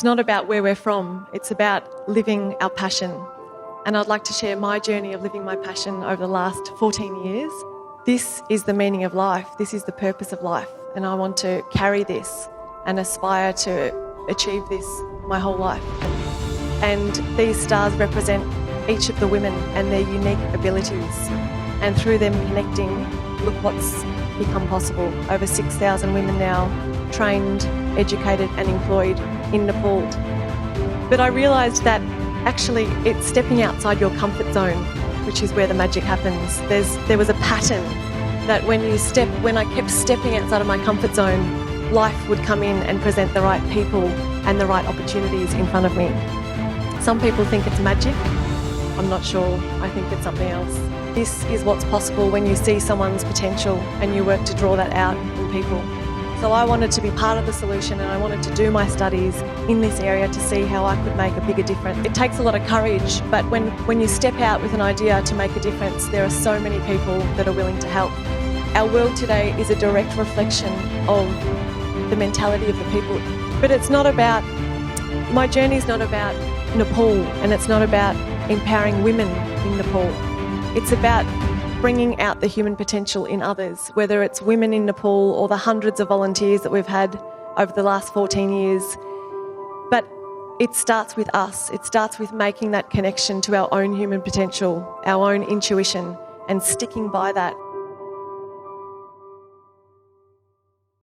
It's not about where we're from, it's about living our passion. And I'd like to share my journey of living my passion over the last 14 years. This is the meaning of life, this is the purpose of life, and I want to carry this and aspire to achieve this my whole life. And these stars represent each of the women and their unique abilities. And through them connecting, look what's become possible. Over 6,000 women now, trained, educated and employed in Nepal. But I realised that actually it's stepping outside your comfort zone, which is where the magic happens. There was a pattern that when I kept stepping outside of my comfort zone, life would come in and present the right people and the right opportunities in front of me. Some people think it's magic. I'm not sure. I think it's something else. This is what's possible when you see someone's potential and you work to draw that out in people. So I wanted to be part of the solution, and I wanted to do my studies in this area to see how I could make a bigger difference. It takes a lot of courage, but when you step out with an idea to make a difference, there are so many people that are willing to help. Our world today is a direct reflection of the mentality of the people. But it's not about, my journey is not about Nepal, and it's not about empowering women in Nepal. It's about bringing out the human potential in others, whether it's women in Nepal or the hundreds of volunteers that we've had over the last 14 years. But it starts with us. It starts with making that connection to our own human potential, our own intuition, and sticking by that.